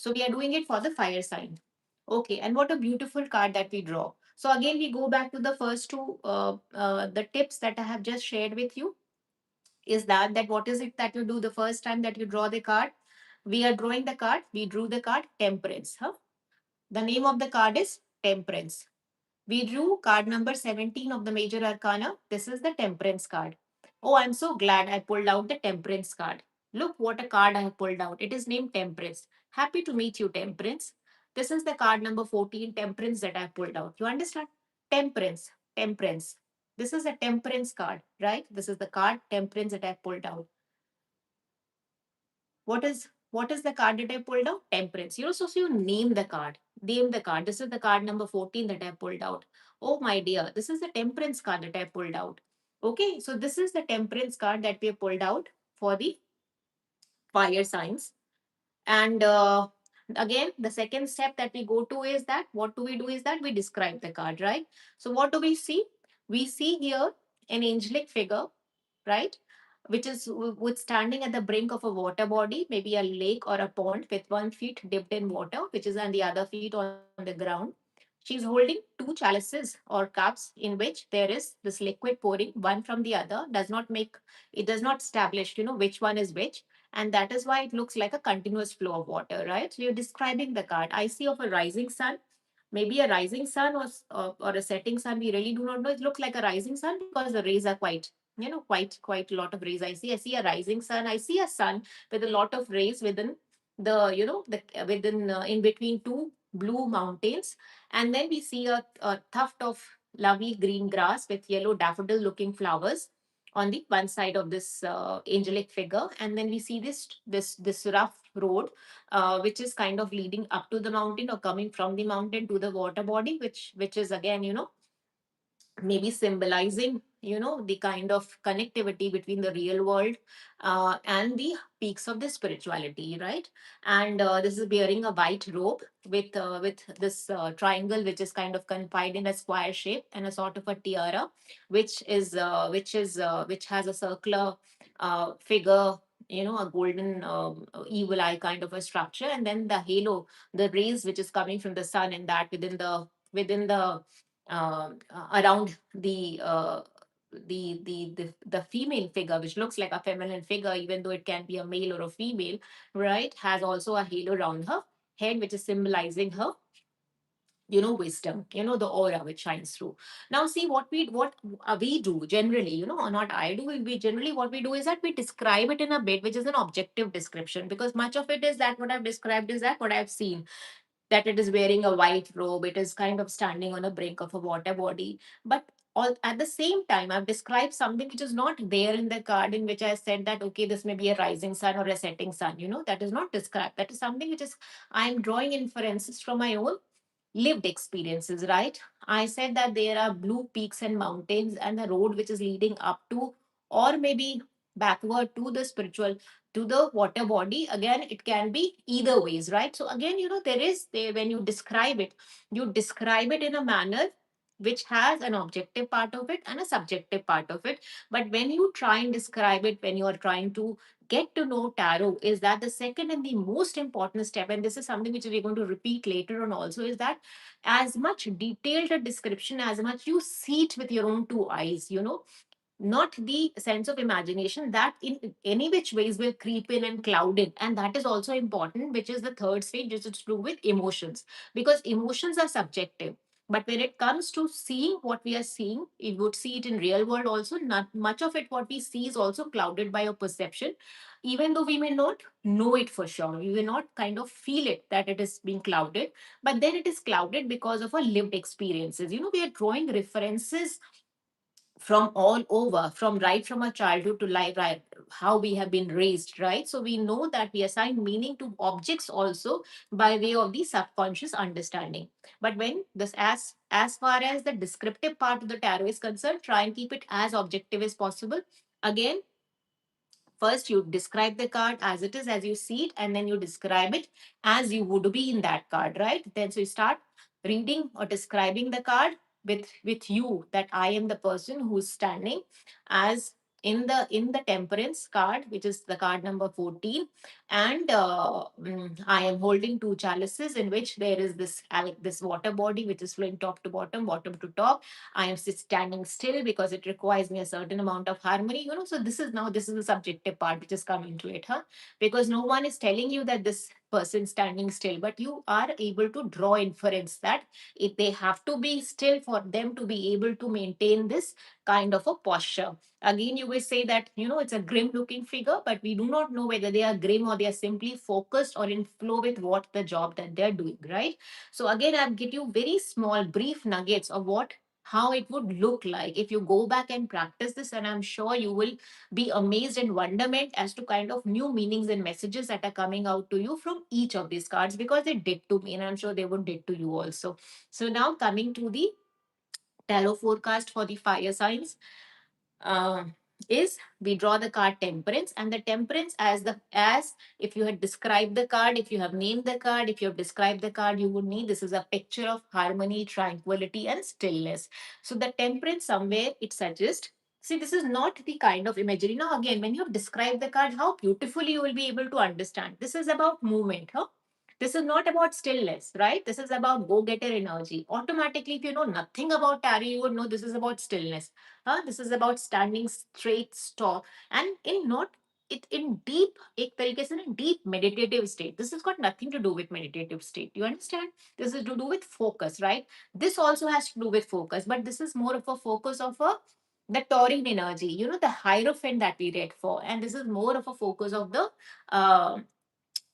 So we are doing it for the fire sign. Okay, and what a beautiful card that we draw. So again, we go back to the first two, the tips that I have just shared with you. Is that what is it that you do the first time that you draw the card? We are drawing the card. We drew the card Temperance. Huh? The name of the card is Temperance. We drew card number 17 of the major arcana. This is the Temperance card. Oh, I'm so glad I pulled out the Temperance card. Look what a card I have pulled out. It is named Temperance. Happy to meet you, Temperance. This is the card number 14, Temperance, that I pulled out. You understand? Temperance, Temperance. This is a Temperance card, right? This is the card Temperance that I pulled out. What is the card that I pulled out? Temperance. So you name the card. Name the card. This is the card number 14 that I pulled out. Oh my dear, this is the Temperance card that I pulled out. Okay, so this is the Temperance card that we have pulled out for the fire signs. And again, the second step that we go to is that what do we do is that we describe the card, right? So what do we see? We see here an angelic figure, right? Which is with standing at the brink of a water body, maybe a lake or a pond, with one feet dipped in water, which is on the other feet on the ground. She's holding two chalices or cups in which there is this liquid pouring one from the other. It does not establish, which one is which. And that is why it looks like a continuous flow of water, right? So you're describing the card. I see of a rising sun, maybe a rising sun or a setting sun. We really do not know. It looks like a rising sun because the rays are quite a lot of rays. I see a rising sun. I see a sun with a lot of rays within the within in between two blue mountains. And then we see a tuft of lovely green grass with yellow daffodil looking flowers on the one side of this angelic figure. And then we see this rough road, which is kind of leading up to the mountain or coming from the mountain to the water body, which is again, maybe symbolizing, the kind of connectivity between the real world and the peaks of the spirituality, right? And this is wearing a white robe with this triangle, which is kind of confined in a square shape, and a sort of a tiara, which has a circular figure, a golden evil eye kind of a structure, and then the halo, the rays which is coming from the sun, and that within the around the female figure, which looks like a feminine figure, even though it can be a male or a female, right? Has also a halo around her head, which is symbolizing her, wisdom, the aura which shines through. Now see what we do generally, or not I do, we generally, what we do is that we describe it in a bit, which is an objective description, because much of it is that what I've described is that what I've seen, that it is wearing a white robe, it is kind of standing on a brink of a water body. But all at the same time, I've described something which is not there in the card, in which I said that, okay, this may be a rising sun or a setting sun. That is not described. That is something which is, I'm drawing inferences from my own lived experiences, right? I said that there are blue peaks and mountains, and the road which is leading up to, or maybe backward to the spiritual, to the water body. Again, it can be either ways, right? So again, when you describe it in a manner which has an objective part of it and a subjective part of it. But when you try and describe it, when you are trying to get to know tarot, is that the second and the most important step, and this is something which we're going to repeat later on also, is that as much detailed a description, as much you see it with your own two eyes, not the sense of imagination that in any which ways will creep in and cloud it. And that is also important, which is the third stage, which is to do with emotions, because emotions are subjective. But when it comes to seeing what we are seeing, you would see it in real world also. Not much of it what we see is also clouded by your perception, even though we may not know it for sure, we will not kind of feel it that it is being clouded. But then it is clouded because of our lived experiences. We are drawing references from all over, from our childhood to life, right? How we have been raised, right? So we know that we assign meaning to objects also by way of the subconscious understanding. But when this, as far as the descriptive part of the tarot is concerned, try and keep it as objective as possible. Again, first you describe the card as it is, as you see it, and then you describe it as you would be in that card, right? Then so you start reading or describing the card with you, that I am the person who's standing as in the temperance card, which is the card number 14, and I am holding two chalices in which there is this water body which is flowing top to bottom, bottom to top. I am standing still because it requires me a certain amount of harmony, so this is the subjective part which is coming to it, huh? Because no one is telling you that this person standing still, but you are able to draw inference that if they have to be still for them to be able to maintain this kind of a posture. Again, you will say that, it's a grim looking figure, but we do not know whether they are grim or they are simply focused or in flow with what the job that they're doing, right? So again, I'll give you very small, brief nuggets of how it would look like if you go back and practice this. And I'm sure you will be amazed and wonderment as to kind of new meanings and messages that are coming out to you from each of these cards, because they did to me and I'm sure they would did to you also. So now coming to the tarot forecast for the fire signs, uh, is we draw the card temperance, and the temperance, as if you had described the card, if you have named the card, if you have described the card, you would need, this is a picture of harmony, tranquility and stillness. So the temperance, somewhere it suggests, see, this is not the kind of imagery. Now again, when you have described the card, how beautifully you will be able to understand, this is about movement, huh? This is not about stillness, right? This is about go-getter energy. Automatically, if you know nothing about tarot, you would know this is about stillness. This is about standing straight, stop, and in not it in deep, एक तरीके से ना deep meditative state. This has got nothing to do with meditative state. You understand? This is to do with focus, right? This also has to do with focus, but this is more of a focus of the taurine energy. The hierophant that we read for, and this is more of a focus of uh,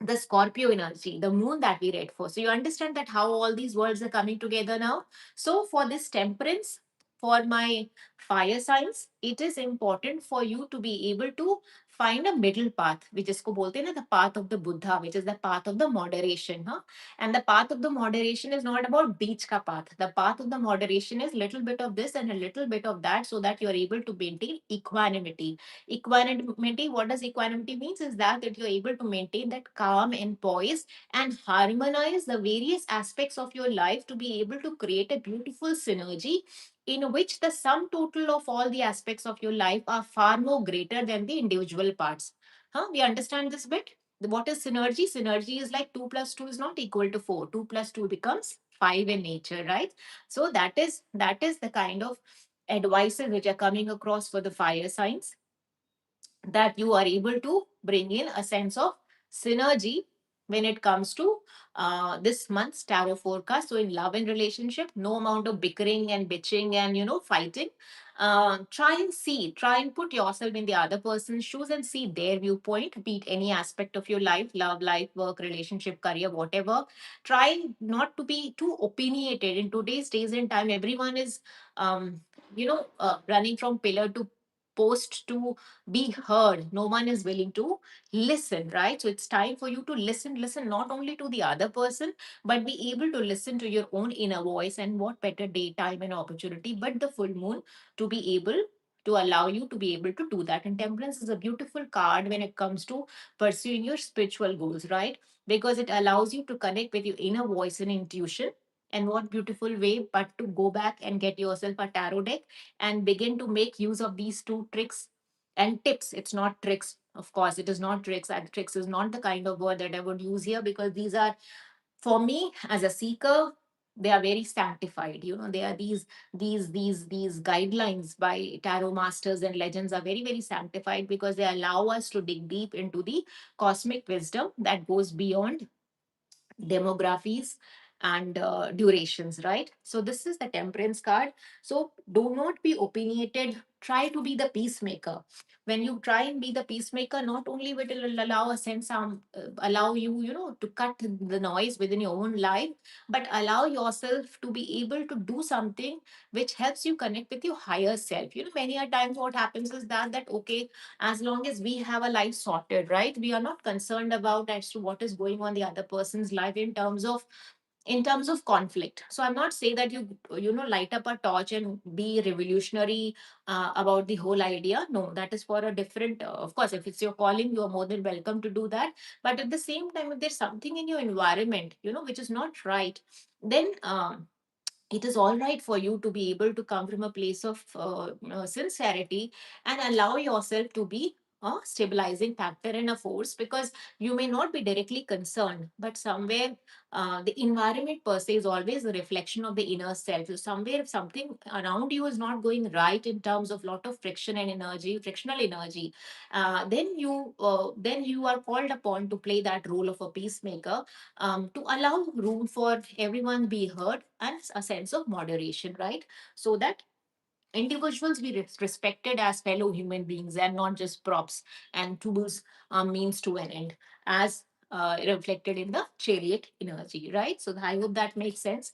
the Scorpio energy, the moon that we read for. So you understand that how all these worlds are coming together now. So for this temperance, for my fire signs, it is important for you to be able to find a middle path, which is ko bolte na, the path of the Buddha, which is the path of the moderation. Huh? And the path of the moderation is not about beach ka path. The path of the moderation is little bit of this and a little bit of that, so that you are able to maintain equanimity. Equanimity, what does equanimity means is that you're able to maintain that calm and poise and harmonize the various aspects of your life to be able to create a beautiful synergy in which the sum total of all the aspects of your life are far more greater than the individual parts. We understand this bit? What is synergy? Synergy is like 2 plus 2 is not equal to 4. 2 plus 2 becomes 5 in nature, right? So that is the kind of advices which are coming across for the fire signs, that you are able to bring in a sense of synergy when it comes to this month's tarot forecast. So in love and relationship, no amount of bickering and bitching and fighting. Try and put yourself in the other person's shoes and see their viewpoint, be it any aspect of your life, love life, work, relationship, career, whatever. Try not to be too opinionated. In today's days and time, everyone is running from pillar to post to be heard. No one is willing to listen, right? So it's time for you to listen not only to the other person, but be able to listen to your own inner voice. And what better daytime and opportunity but the full moon to be able to allow you to be able to do that. And temperance is a beautiful card when it comes to pursuing your spiritual goals, right? Because it allows you to connect with your inner voice and intuition. And what beautiful way but to go back and get yourself a tarot deck and begin to make use of these two tricks and tips. It's not tricks, of course. It is not tricks, and tricks is not the kind of word that I would use here, because these are, for me as a seeker, they are very sanctified. They are these guidelines by tarot masters and legends are very, very sanctified, because they allow us to dig deep into the cosmic wisdom that goes beyond demographies and durations, right? So this is the temperance card. So do not be opinionated. Try to be the peacemaker. When you try and be the peacemaker, not only will it allow a sense, allow you, to cut the noise within your own life, but allow yourself to be able to do something which helps you connect with your higher self. Many a times what happens is that okay, as long as we have a life sorted, right, we are not concerned about as to what is going on the other person's life in terms of conflict. So I'm not saying that you light up a torch and be revolutionary about the whole idea. No, that is for a different, of course, if it's your calling, you are more than welcome to do that. But at the same time, if there's something in your environment which is not right, then it is all right for you to be able to come from a place of sincerity and allow yourself to be a stabilizing factor and a force, because you may not be directly concerned, but somewhere the environment per se is always a reflection of the inner self. So somewhere if something around you is not going right in terms of lot of friction and energy, frictional energy, then you are called upon to play that role of a peacemaker, to allow room for everyone be heard and a sense of moderation, right? So that individuals be respected as fellow human beings and not just props and tools, means to an end, as reflected in the chariot energy, right? So I hope that makes sense.